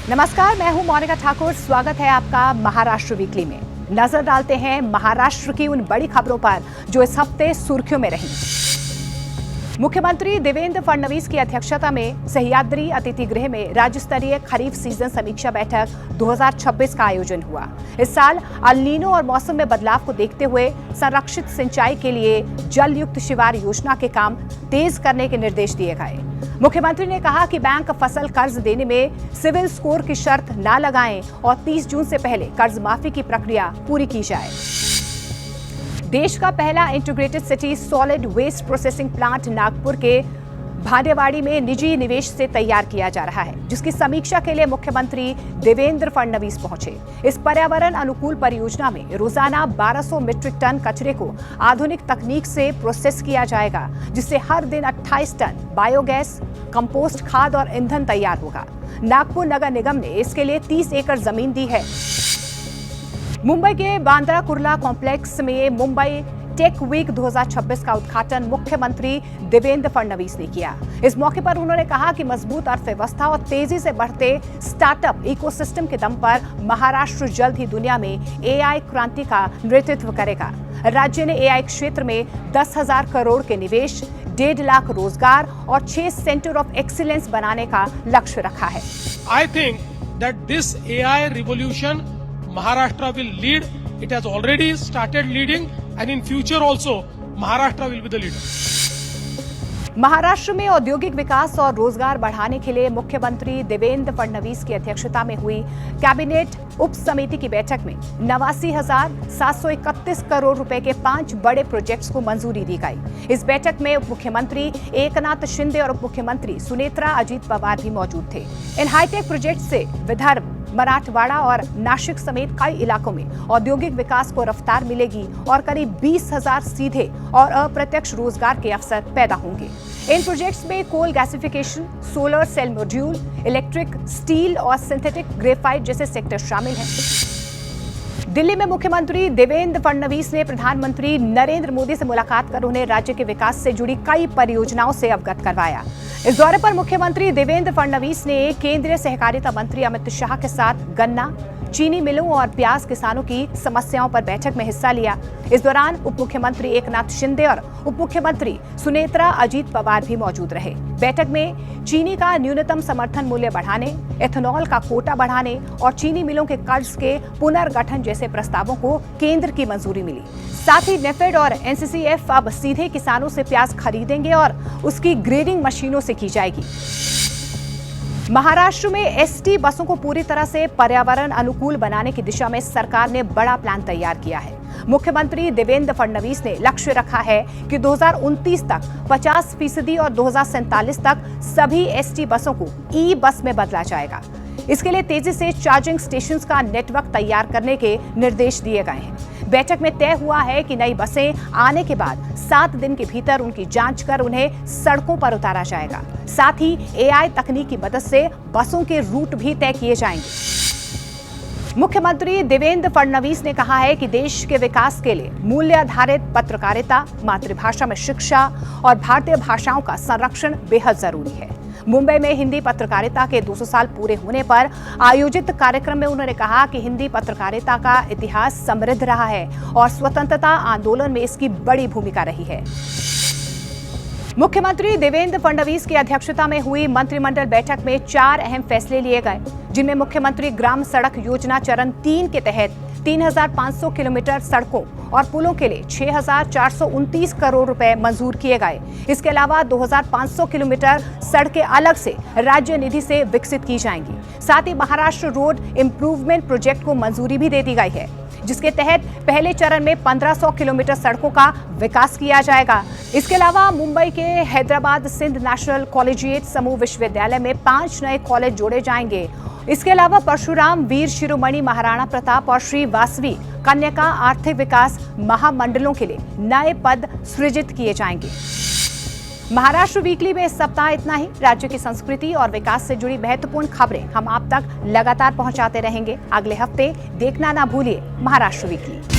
नमस्कार, मैं हूं मोनिका ठाकुर। स्वागत है आपका महाराष्ट्र वीकली में। नजर डालते हैं महाराष्ट्र की उन बड़ी खबरों पर जो इस हफ्ते सुर्खियों में रही। मुख्यमंत्री देवेंद्र फडणवीस की अध्यक्षता में सह्याद्री अतिथि गृह में राज्य स्तरीय खरीफ सीजन समीक्षा बैठक 2026 का आयोजन हुआ। इस साल अल नीनो और मौसम में बदलाव को देखते हुए संरक्षित सिंचाई के लिए जल युक्त शिवार योजना के काम तेज करने के निर्देश दिए गए। मुख्यमंत्री ने कहा कि बैंक फसल कर्ज देने में सिविल स्कोर की शर्त न लगाएं और 30 जून से पहले कर्ज माफी की प्रक्रिया पूरी की जाए। देश का पहला integrated city solid waste processing plant Nagpur के भांडेवाड़ी में निजी निवेश से तैयार किया जा रहा है, जिसकी समीक्षा के लिए मुख्यमंत्री देवेंद्र फडणवीस पहुंचे। इस पर्यावरण अनुकूल परियोजना में रोजाना 1200 मीट्रिक टन कचरे को आधुनिक तकनीक से प्रोसेस किया जाएगा, जिससे हर दिन 28 टन बायोगैस, कंपोस्ट खाद और ईंधन तैयार होगा। नागपुर नगर निगम ने इसके लिए 30 एकड़ जमीन दी है। मुंबई के बांद्रा कुर्ला कॉम्प्लेक्स में मुंबई टेक वीक 2026 का उद्घाटन मुख्यमंत्री देवेंद्र फडणवीस ने किया। इस मौके पर उन्होंने कहा कि मजबूत अर्थव्यवस्था और तेजी से बढ़ते स्टार्टअप इकोसिस्टम के दम पर महाराष्ट्र जल्द ही दुनिया में एआई क्रांति का नेतृत्व करेगा। राज्य ने एआई क्षेत्र में 10,000 करोड़ के निवेश, 1.5 लाख रोजगार और 6 सेंटर ऑफ एक्सीलेंस बनाने का लक्ष्य रखा है। I think that this AI revolution Maharashtra will lead. It has already started leading, and in future also Maharashtra will be the leader. Maharashtra में औद्योगिक विकास और रोजगार बढ़ाने के लिए मुख्यमंत्री देवेंद्र फडणवीस की अध्यक्षता में हुई कैबिनेट उप समिति की बैठक में 89,731 करोड़ रुपए के 5 बड़े प्रोजेक्ट्स को मंजूरी दी गई। इस बैठक में उप मुख्यमंत्री एकनाथ शिंदे और उप मुख्यमंत्री सुनेत्रा अजीत पवार भी मौजूद थे। इन हाईटेक प्रोजेक्ट से विदर्भ, मराठवाड़ा और नासिक समेत कई इलाकों में औद्योगिक विकास को रफ्तार मिलेगी और करीब 20,000 सीधे और अप्रत्यक्ष रोजगार के अवसर पैदा होंगे। इन प्रोजेक्ट्स में coal gasification, solar cell module, electric, steel और सिंथेटिक ग्रेफाइट जैसे सेक्टर शामिल हैं। दिल्ली में मुख्यमंत्री देवेंद्र फडणवीस ने प्रधानमंत्री नरेंद्र मोदी से मुलाकात कर उन्हें राज्य के विकास से जुड़ी कई परियोजनाओं से अवगत करवाया। इस दौरे पर मुख्यमंत्री देवेंद्र फडणवीस ने केंद्रीय सहकारिता मंत्री अमित शाह के साथ गन्ना, चीनी मिलों और प्याज किसानों की समस्याओं पर बैठक में हिस्सा लिया। इस दौरान उप मुख्यमंत्री एकनाथ शिंदे और उप मुख्यमंत्री सुनेत्रा अजीत पवार भी मौजूद रहे। बैठक में चीनी का न्यूनतम समर्थन मूल्य बढ़ाने, एथेनॉल का कोटा बढ़ाने और चीनी मिलों के कर्ज के पुनर्गठन जैसे प्रस्तावों को केंद्र की मंजूरी मिली। साथ ही नेफेड और एनसीसीएफ अब सीधे किसानों से प्याज खरीदेंगे और उसकी ग्रेडिंग मशीनों से की जाएगी। महाराष्ट्र में एसटी बसों को पूरी तरह से पर्यावरण अनुकूल बनाने की दिशा में सरकार ने बड़ा प्लान तैयार किया है। मुख्यमंत्री देवेंद्र फडणवीस ने लक्ष्य रखा है कि 2029 तक 50% और 2047 तक सभी एसटी बसों को ई बस में बदला जाएगा। इसके लिए तेजी से चार्जिंग स्टेशंस का नेटवर्क तैयार करने के निर्देश दिए गए हैं। बैठक में तय हुआ है कि नई बसें आने के बाद 7 दिन के भीतर उनकी जांच कर उन्हें सड़कों पर उतारा जाएगा। साथ ही एआई तकनीक की मदद से बसों के रूट भी तय किए जाएंगे। मुख्यमंत्री देवेंद्र फडणवीस ने कहा है कि देश के विकास के लिए मूल्य आधारित पत्रकारिता, मातृभाषा में शिक्षा और भारतीय भाषाओं का संरक्षण बेहद जरूरी है। मुंबई में हिंदी पत्रकारिता के 200 साल पूरे होने पर आयोजित कार्यक्रम में उन्होंने कहा कि हिंदी पत्रकारिता का इतिहास समृद्ध रहा है और स्वतंत्रता आंदोलन में इसकी बड़ी भूमिका रही है। मुख्यमंत्री देवेंद्र फडणवीस की अध्यक्षता में हुई मंत्रिमंडल बैठक में 4 अहम फैसले लिए गए, जिनमें मुख्यमंत्री ग्राम सड़क योजना चरण 3 के तहत 3,500 किलोमीटर सड़कों और पुलों के लिए 6,429 करोड़ रुपए मंजूर किए गए। इसके अलावा 2,500 किलोमीटर सड़कें अलग से राज्य निधि से विकसित की जाएंगी। साथ ही महाराष्ट्र रोड इम्प्रूवमेंट प्रोजेक्ट को मंजूरी भी दे दी गई है, जिसके तहत पहले चरण में 1,500 किलोमीटर सड़कों का विकास किया जाएगा। इसके अलावा मुंबई के हैदराबाद सिंध नेशनल कॉलेजिएट समूह विश्वविद्यालय में 5 नए कॉलेज जोड़े जाएंगे। इसके अलावा परशुराम वीर शिरोमणि महाराणा प्रताप और श्री वासवी कन्या का आर्थिक विकास महामंडलों के लिए नए पद सृजित किए जाएंगे। महाराष्ट्र वीकली में इस सप्ताह इतना ही। राज्य की संस्कृति और विकास से जुड़ी महत्वपूर्ण खबरें हम आप तक लगातार पहुंचाते रहेंगे। अगले हफ्ते देखना ना भूलिए महाराष्ट्र वीकली।